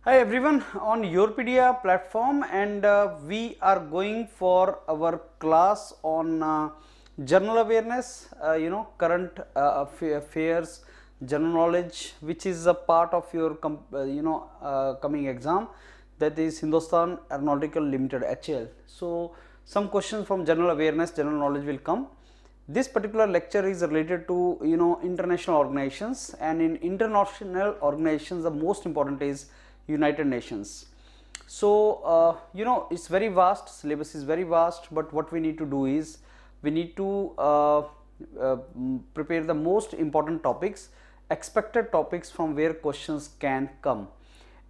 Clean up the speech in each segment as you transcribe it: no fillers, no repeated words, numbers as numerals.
Hi everyone on YourPedia platform, and we are going for our class on general awareness, current affairs, general knowledge, which is a part of your coming exam, that is Hindustan Aeronautical Limited HAL. So some questions from general awareness, general knowledge will come. This particular lecture is related to international organizations, and in international organizations the most important is United Nations. So it's very vast, syllabus is very vast, but what we need to do is we need to prepare the most important topics, expected topics from where questions can come.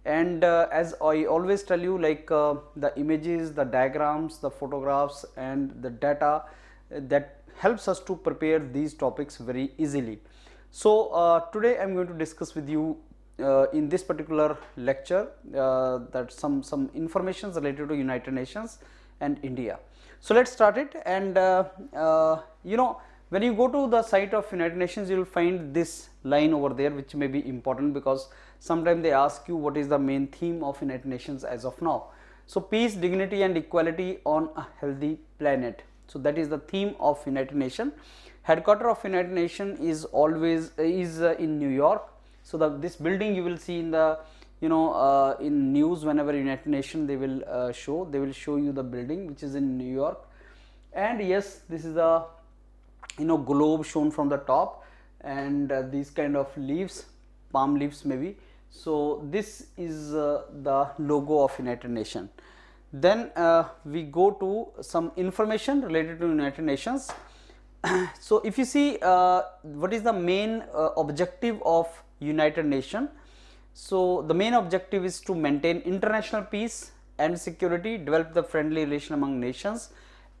And as I always tell you, like the images, the diagrams, the photographs and the data that helps us to prepare these topics very easily. So today I am going to discuss with you in this particular lecture that some information related to United Nations and India. So let's start it. And when you go to the site of United Nations, you will find this line over there, which may be important because sometimes they ask you what is the main theme of United Nations as of now. So peace, dignity and equality on a healthy planet. So that is the theme of United Nations. Headquarter of United Nations is always in New York. So this building you will see in the in news whenever United Nations they will show you the building which is in New York. And yes, this is the globe shown from the top, and these kind of leaves, palm leaves maybe. So this is the logo of United Nations. Then we go to some information related to United Nations. So if you see what is the main objective of United Nations. So the main objective is to maintain international peace and security, develop the friendly relation among nations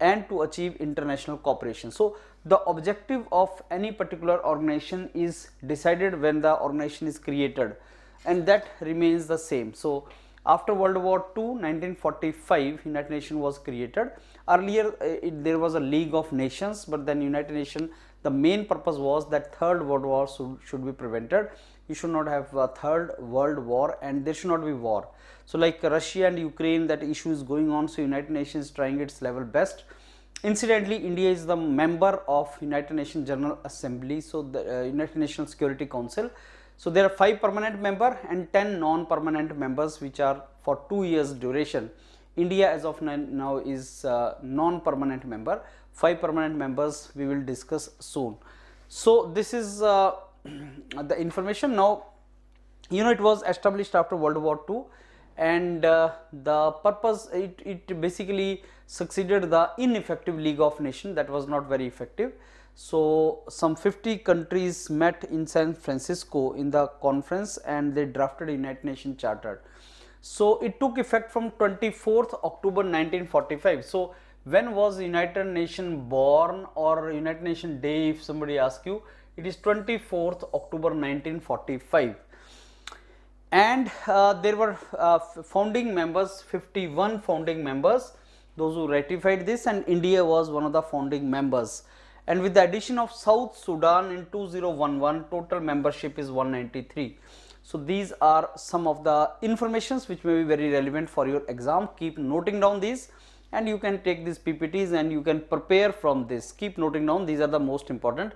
and to achieve international cooperation. So the objective of any particular organization is decided when the organization is created, and that remains the same. So after World War II, 1945, United Nations was created. Earlier there was a League of Nations, but then United Nations, the main purpose was that Third World War should be prevented. You should not have a Third World War, and there should not be war. So like Russia and Ukraine, that issue is going on, so United Nations is trying its level best. Incidentally, India is the member of United Nations General Assembly, so the United Nations Security Council. So there are 5 permanent members and 10 non-permanent members which are for 2 years duration. India as of now is non-permanent member. 5 permanent members we will discuss soon. So this is the information. Now it was established after World War II, and the purpose, it basically succeeded the ineffective League of Nations that was not very effective. So some 50 countries met in San Francisco in the conference, and they drafted United Nations Charter. So it took effect from 24th October 1945. So when was United Nations born, or United Nations Day if somebody asks you? It is 24th October 1945. And there were founding members, 51 founding members, those who ratified this, and India was one of the founding members. And with the addition of South Sudan in 2011, total membership is 193. So these are some of the informations which may be very relevant for your exam. Keep noting down these, and you can take these PPTs and you can prepare from this. Keep noting down, these are the most important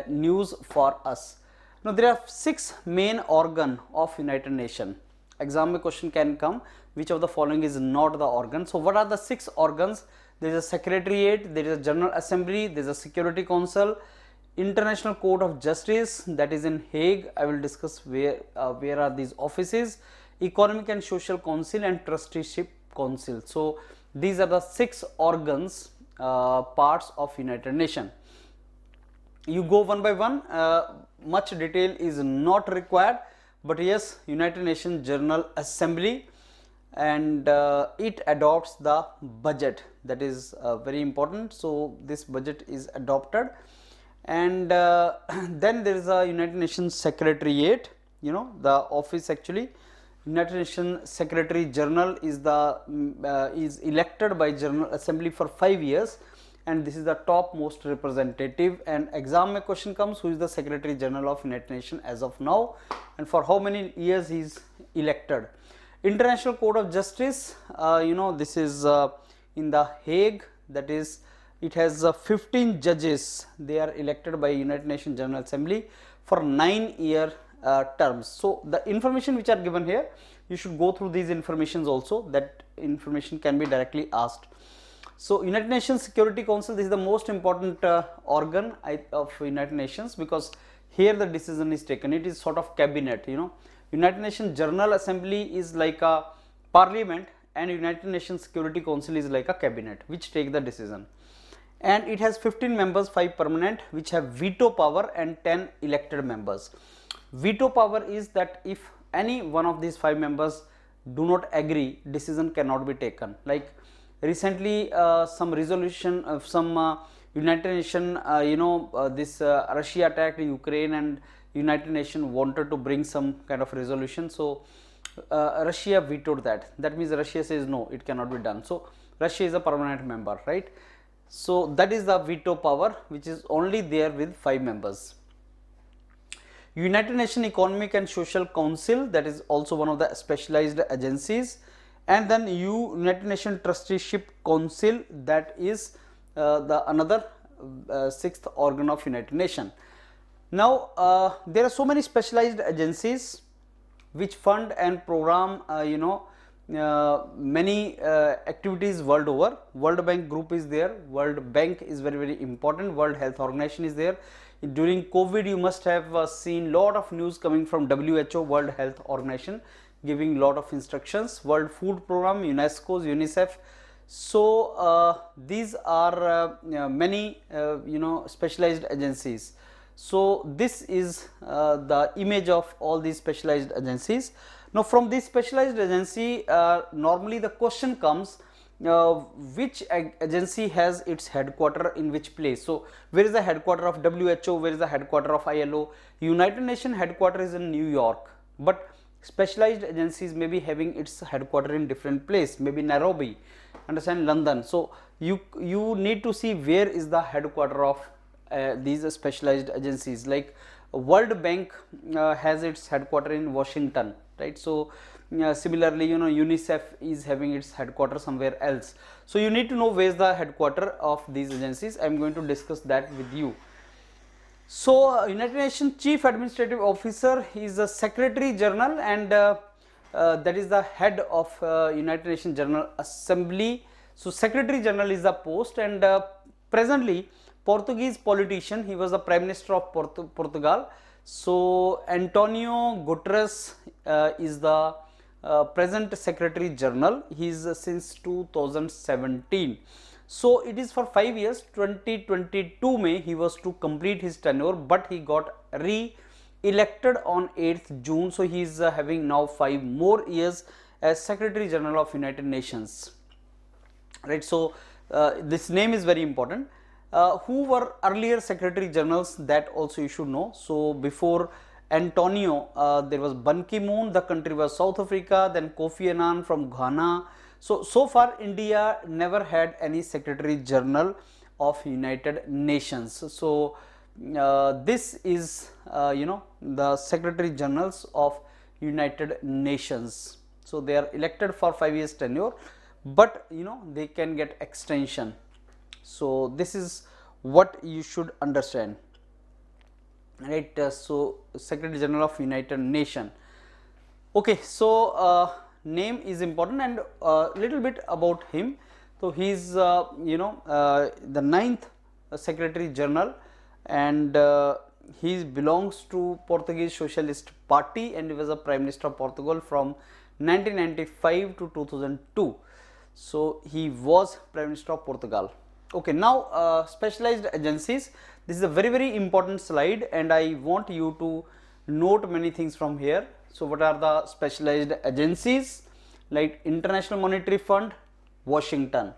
news for us. Now there are 6 main organ of United Nations. Exam mein question can come, which of the following is not the organ? So what are the 6 organs? There is a Secretariat, there is a General Assembly, there is a Security Council, International Court of Justice, that is in Hague. I will discuss where are these offices, Economic and Social Council and Trusteeship Council. So these are the 6 organs, parts of United Nations. You go one by one, much detail is not required, but yes, United Nations General Assembly, and it adopts the budget, that is very important. So this budget is adopted, and then there is a United Nations Secretariat, the office. Actually United Nations Secretary General is is elected by General Assembly for 5 years, and this is the topmost representative. And exam mein question comes, who is the Secretary General of United Nations as of now, and for how many years he is elected. International Court of Justice, this is in the Hague, that is it has 15 judges. They are elected by United Nations General Assembly for 9-year terms. So the information which are given here, you should go through these informations also. That information can be directly asked. So United Nations Security Council, this is the most important organ of United Nations, because here the decision is taken. It is sort of cabinet, United Nations General Assembly is like a parliament, and United Nations Security Council is like a cabinet which take the decision. And it has 15 members, 5 permanent, which have veto power, and 10 elected members. Veto power is that if any one of these 5 members do not agree, decision cannot be taken. Like recently some resolution of some United Nations, this Russia attacked Ukraine, and United Nations wanted to bring some kind of resolution. So Russia vetoed that. That means Russia says no, it cannot be done. So Russia is a permanent member, right? So that is the veto power, which is only there with 5 members. United Nations Economic and Social Council, that is also one of the specialized agencies. And then United Nations Trusteeship Council, that is the another 6th organ of United Nations. Now there are so many specialized agencies which fund and program many activities world over. World Bank Group is there. World Bank is very important. World Health Organization is there. During COVID, you must have seen lot of news coming from WHO, World Health Organization, giving lot of instructions. World Food Program, UNESCO, UNICEF. So these are many specialized agencies. So this is the image of all these specialized agencies. Now from this specialized agency, normally the question comes, which agency has its headquarter in which place. So where is the headquarter of WHO, where is the headquarter of ILO? United Nations headquarter is in New York, but specialized agencies may be having its headquarter in different place, maybe Nairobi, understand, London. So you need to see where is the headquarter of these specialized agencies. Like World Bank has its headquarter in Washington, right? So similarly, UNICEF is having its headquarters somewhere else. So you need to know where is the headquarter of these agencies. I am going to discuss that with you. So United Nations Chief Administrative Officer is the Secretary General, and that is the head of United Nations General Assembly. So Secretary General is the post, and presently Portuguese politician, he was the Prime Minister of Portugal. So Antonio Guterres is the present Secretary General. He is since 2017. So it is for 5 years. 2022 May he was to complete his tenure, but he got re-elected on 8th June. So he is having now 5 more years as Secretary General of United Nations, right? So this name is very important. Who were earlier Secretary Generals, that also you should know. So before Antonio, there was Ban Ki-moon, the country was South Africa, then Kofi Annan from Ghana. So far India never had any Secretary General of United Nations. So this is the Secretary Generals of United Nations. So they are elected for 5 years tenure, but they can get extension. So this is what you should understand, right? So Secretary General of United Nations. Okay, so name is important, and little bit about him. So he is the 9th Secretary General, and he belongs to Portuguese Socialist Party, and he was a Prime Minister of Portugal from 1995 to 2002. So he was Prime Minister of Portugal. Okay, now specialized agencies. This is a very important slide, and I want you to note many things from here. So what are the specialized agencies? Like International Monetary Fund, Washington.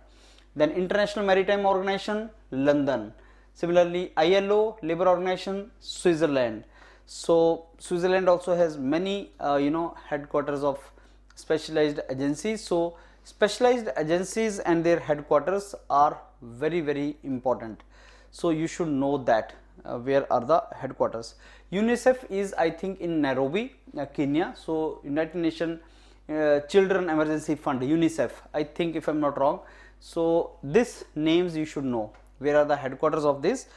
Then International Maritime Organization, London. Similarly, ILO, Labour Organization, Switzerland. So Switzerland also has many headquarters of specialized agencies. So specialized agencies and their headquarters are very important. So you should know that where are the headquarters. UNICEF is, I think, in Nairobi, Kenya. So United Nations Children Emergency Fund, UNICEF, I think, if I'm not wrong. So this names you should know, where are the headquarters of this,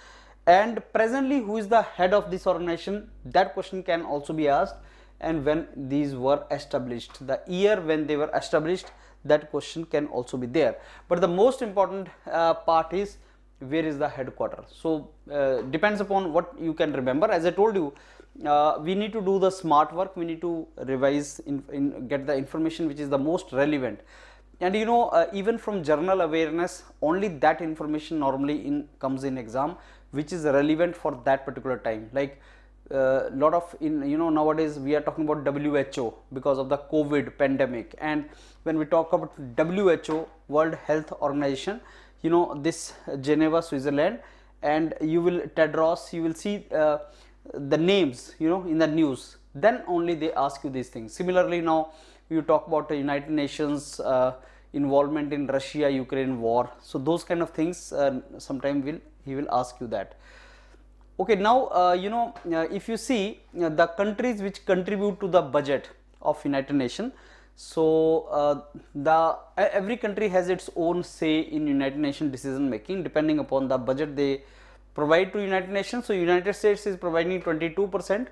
and presently who is the head of this organization, that question can also be asked, and when these were established, the year when they were established, that question can also be there. But the most important part is where is the headquarter. So depends upon what you can remember. As I told you, we need to do the smart work, we need to revise, get the information which is the most relevant. And you know, even from general awareness, only that information normally comes in exam which is relevant for that particular time. Like lot of, you know, nowadays we are talking about WHO because of the COVID pandemic, and when we talk about WHO, World Health Organization, you know, this Geneva, Switzerland, and you will Tedros, you will see the names, you know, in the news, then only they ask you these things. Similarly, now you talk about the United Nations involvement in Russia Ukraine war, so those kind of things sometime he will ask you that. Okay, now you know, if you see the countries which contribute to the budget of United Nations, so every country has its own say in United Nations decision making depending upon the budget they provide to United Nations. So United States is providing 22%,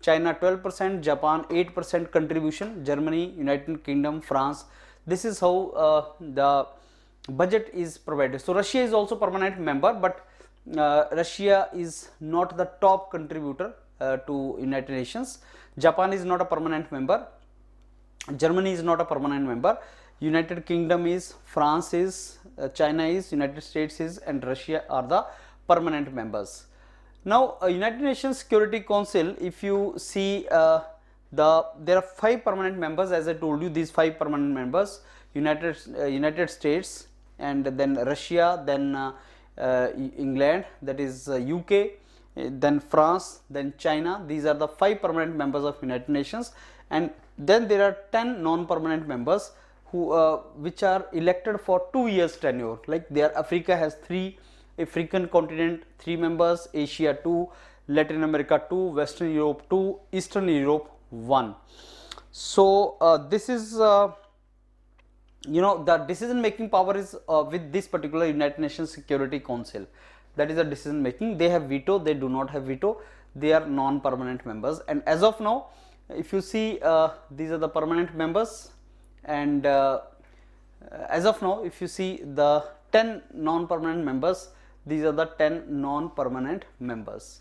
China 12%, Japan 8% contribution, Germany, United Kingdom, France. This is how the budget is provided. So Russia is also permanent member, but Russia is not the top contributor to United Nations. Japan is not a permanent member, Germany is not a permanent member, United Kingdom is, France is, China is, United States is, and Russia are the permanent members. Now United Nations Security Council, if you see there are 5 permanent members, as I told you, these 5 permanent members, United States, and then Russia, then England, that is UK, then France, then China. These are the 5 permanent members of United Nations, and then there are 10 non-permanent members who which are elected for 2 years tenure. Like there, Africa has 3, African continent 3 members, Asia 2, Latin America 2, Western Europe 2, Eastern Europe 1. So this is you know, the decision making power is with this particular United Nations Security Council. That is the decision making. They have veto, they do not have veto, they are non-permanent members. And as of now, if you see, these are the permanent members, and as of now, if you see the 10 non-permanent members, these are the 10 non-permanent members.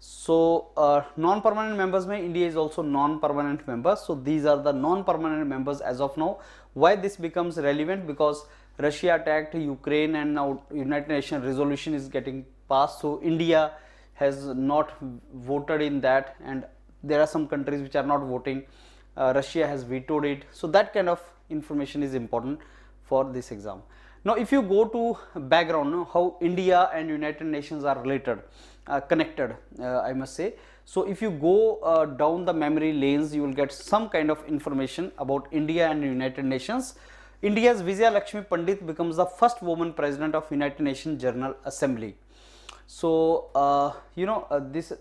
So non-permanent members mein India is also non-permanent member. So these are the non-permanent members as of now. Why this becomes relevant? Because Russia attacked Ukraine and now United Nations resolution is getting passed. So India has not voted in that, and there are some countries which are not voting. Russia has vetoed it. So that kind of information is important for this exam. Now if you go to background, how India and United Nations are related, connected, I must say. So if you go down the memory lanes, you will get some kind of information about India and United Nations. India's Vijaya Lakshmi Pandit becomes the first woman president of United Nations General Assembly. So you know, this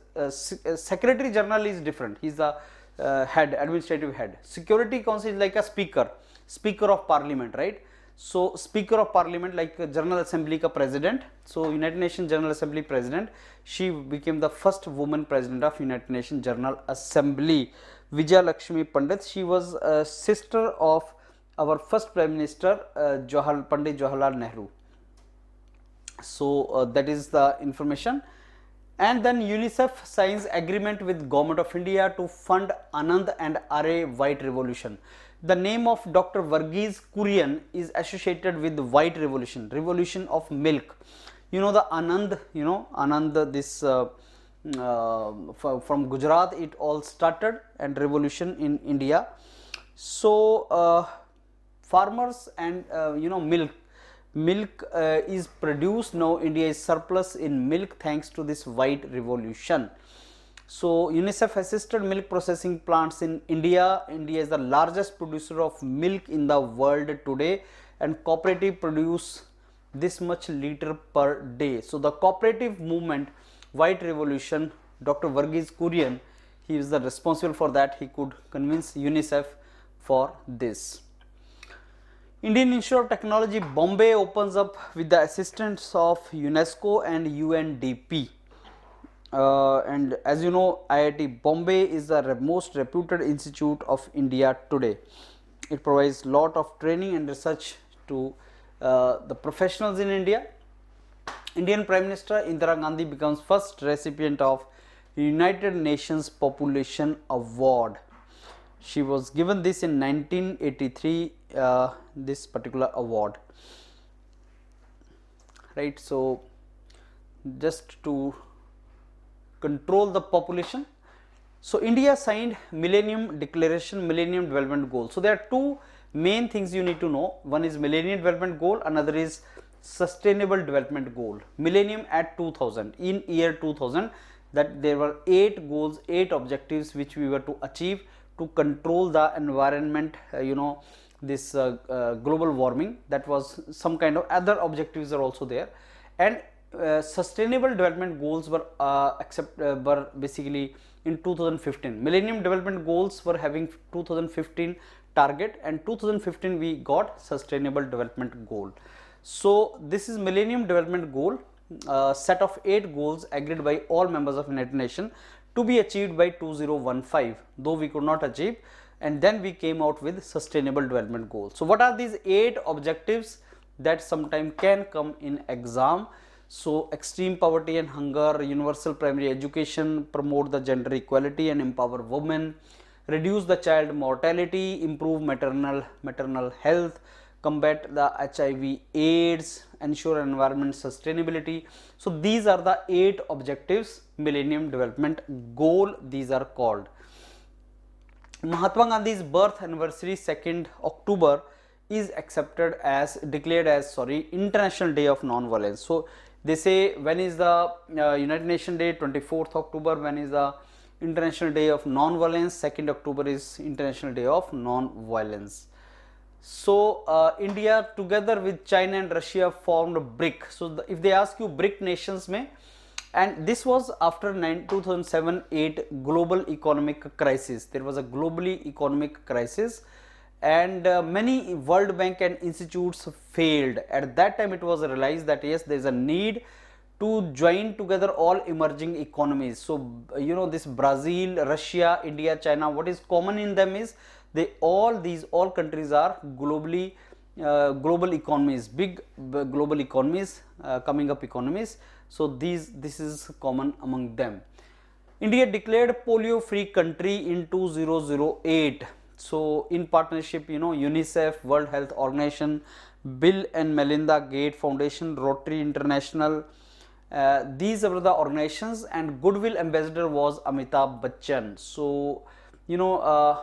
Secretary General is different. He is the head, administrative head. Security Council is like a speaker of parliament, right? So Speaker of Parliament, like General Assembly ka President. So United Nations General Assembly President, she became the first woman President of United Nations General Assembly, Vijaya Lakshmi Pandit. She was a sister of our first Prime Minister Pandit Jawaharlal Nehru. So that is the information. And then UNICEF signs agreement with Government of India to fund Anand and RA White Revolution. The name of Dr. Varghese Kurian is associated with the White Revolution, revolution of milk. You know the Anand, you know Anand, this from Gujarat it all started, and revolution in India. So farmers and you know, milk is produced now. India is surplus in milk thanks to this White Revolution. So UNICEF assisted milk processing plants in India. India is the largest producer of milk in the world today, and cooperative produce this much liter per day. So the cooperative movement, White Revolution, Dr. Varghese Kurian, he is the responsible for that. He could convince UNICEF for this. Indian Institute of Technology Bombay opens up with the assistance of UNESCO and UNDP. And as you know, IIT Bombay is the most reputed institute of India today. It provides lot of training and research to the professionals in India. Indian Prime Minister Indira Gandhi becomes first recipient of United Nations Population Award. She was given this in 1983, this particular award, right. So, just to control the population. So, India signed Millennium Declaration, Millennium Development Goal. So, there are two main things you need to know. One is Millennium Development Goal, another is Sustainable Development Goal. Millennium at 2000, in year 2000, that there were 8 goals, 8 objectives which we were to achieve to control the environment, this global warming. That was some kind of other objectives are also there, and sustainable development goals were were basically in 2015. Millennium Development Goals were having 2015 target, and 2015 we got Sustainable Development Goal. So, this is Millennium Development Goal, set of 8 goals agreed by all members of United Nations to be achieved by 2015, though we could not achieve, and then we came out with Sustainable Development Goals. So, what are these 8 objectives that sometime can come in exam? So, extreme poverty and hunger, universal primary education, promote the gender equality and empower women, reduce the child mortality, improve maternal health, combat the HIV AIDS, ensure environment sustainability. So, these are the 8 objectives, Millennium Development Goal these are called. Mahatma Gandhi's birth anniversary 2nd October is declared as International Day of Non-Violence. So, they say when is the United Nations Day? 24th October. When is the International Day of Non-Violence? 2nd October is International Day of Non-Violence. So, India together with China and Russia formed BRIC. So, if they ask you BRIC nations mein, and this was after 2007-8 global economic crisis. There was a globally economic crisis, and many World Bank and institutes failed. At that time it was realized that yes, there is a need to join together all emerging economies. So, this Brazil, Russia, India, China, what is common in them is these all countries are globally global economies, big global economies, coming up economies. So, this is common among them. India declared polio free country in 2008. So, in partnership, UNICEF, World Health Organization, Bill and Melinda Gates Foundation, Rotary International, these were the organizations, and goodwill ambassador was Amitabh Bachchan. So,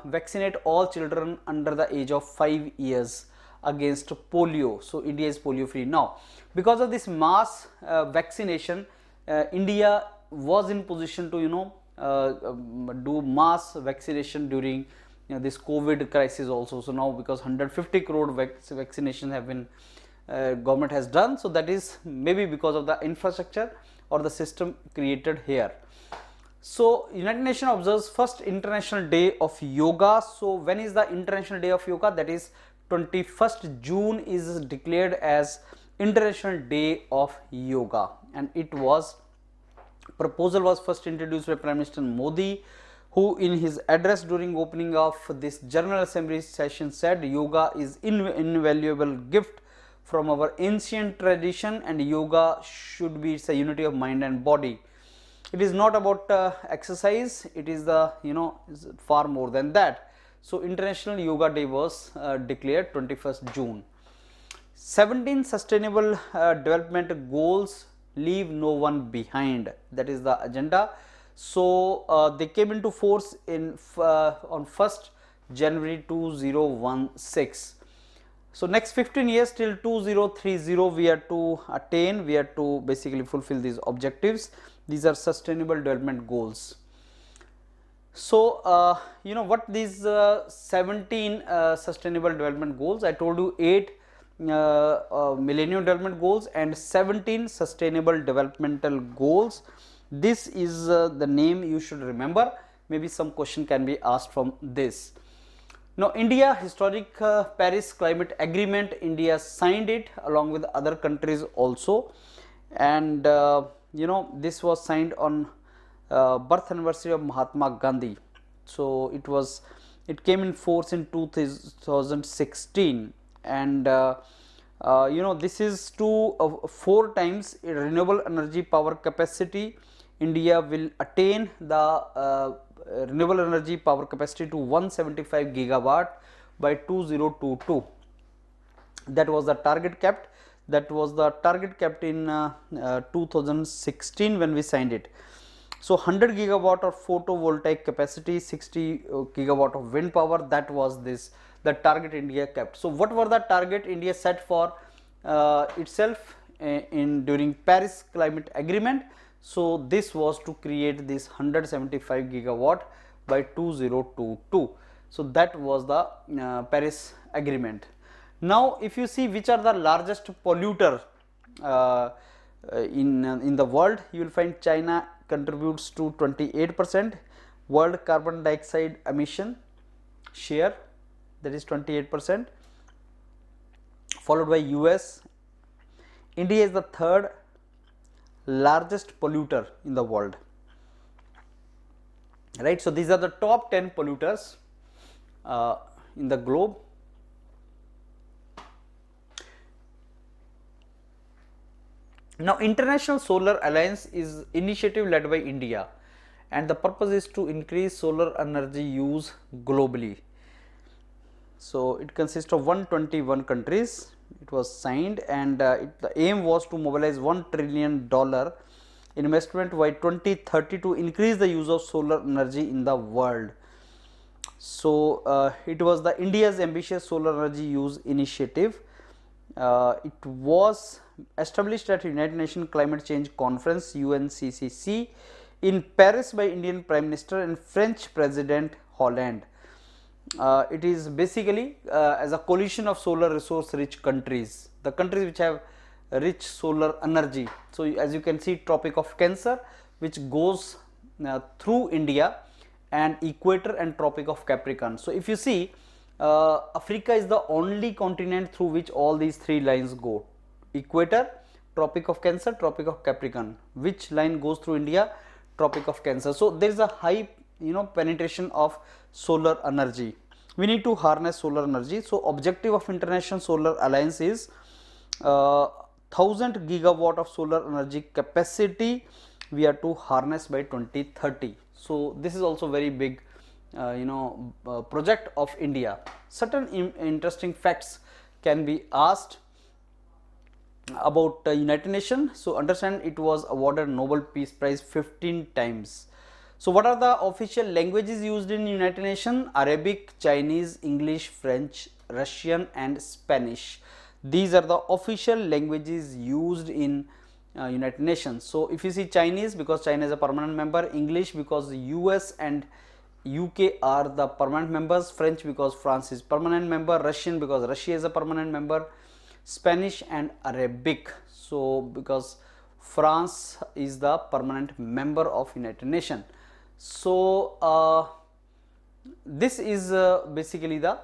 vaccinate all children under the age of 5 years against polio. So, India is polio free now. Because of this mass vaccination, India was in position to do mass vaccination during this COVID crisis also. So, now because 150 crore vaccinations have been government has done. So, that is maybe because of the infrastructure or the system created here. So, United Nations observes first International Day of Yoga. So, when is the International Day of Yoga? That is 21st June is declared as International Day of Yoga, and proposal was first introduced by Prime Minister Modi, who in his address during opening of this General Assembly session said yoga is invaluable gift from our ancient tradition, and yoga should be a unity of mind and body. It is not about exercise, it is is far more than that. So, International Yoga Day was declared 21st June. 17 Sustainable Development Goals leave no one behind, that is the agenda. So, they came into force on 1st January 2016. So, next 15 years till 2030 we are to attain, we are to basically fulfill these objectives. These are Sustainable Development Goals. So, what these 17 Sustainable Development Goals, I told you 8 Millennium Development Goals and 17 Sustainable Developmental Goals. This is the name you should remember. Maybe some question can be asked from this. Now, India historic Paris Climate Agreement, India signed it along with other countries also, and this was signed on birth anniversary of Mahatma Gandhi. So it came in force in 2016, and this is to 4 times renewable energy power capacity. India will attain the renewable energy power capacity to 175 gigawatt by 2022. That was the target kept. That was the target kept in 2016 when we signed it. So 100 gigawatt of photovoltaic capacity, 60 gigawatt of wind power, that was the target India kept. So what were the target India set for itself during Paris Climate Agreement? So this was to create this 175 gigawatt by 2022. So that was the Paris Agreement. Now, if you see which are the largest polluter in the world, you will find China contributes to 28%, world carbon dioxide emission share, that is 28%, followed by US. India is the third largest polluter in the world, right. So these are the top 10 polluters in the globe. Now, International Solar Alliance is initiative led by India, and the purpose is to increase solar energy use globally. So it consists of 121 countries. It was signed, and the aim was to mobilize $1 trillion investment by 2030 to increase the use of solar energy in the world. So it was the India's ambitious solar energy use initiative. It was established at United Nations Climate Change Conference UNCCC in Paris by Indian Prime Minister and French President Hollande. It is basically as a coalition of solar resource rich countries, the countries which have rich solar energy. So as you can see, Tropic of Cancer, which goes through India, and Equator and Tropic of Capricorn. So if you see, Africa is the only continent through which all these 3 lines go: Equator, Tropic of Cancer, Tropic of Capricorn. Which line goes through India? Tropic of Cancer. So there is a high penetration of solar energy. We need to harness solar energy. So objective of International Solar Alliance is 1000 gigawatt of solar energy capacity we are to harness by 2030. So this is also very big project of India. Certain interesting facts can be asked about United Nations. So understand, it was awarded Nobel Peace Prize 15 times. So what are the official languages used in United Nations? Arabic, Chinese, English, French, Russian and Spanish. These are the official languages used in United Nations. So if you see Chinese, because China is a permanent member; English because the US and UK are the permanent members; French because France is permanent member; Russian because Russia is a permanent member; Spanish and Arabic, so because France is the permanent member of United Nations. So this is basically the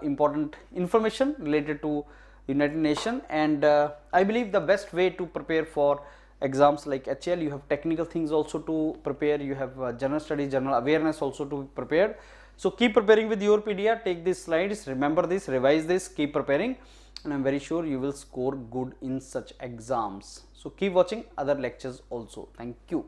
important information related to United Nations, and I believe the best way to prepare for exams like HAL, you have technical things also to prepare, you have general studies, general awareness also to be prepared. So keep preparing with YourPedia, take these slides, remember this, revise this, keep preparing, and I am very sure you will score good in such exams. So keep watching other lectures also. Thank you.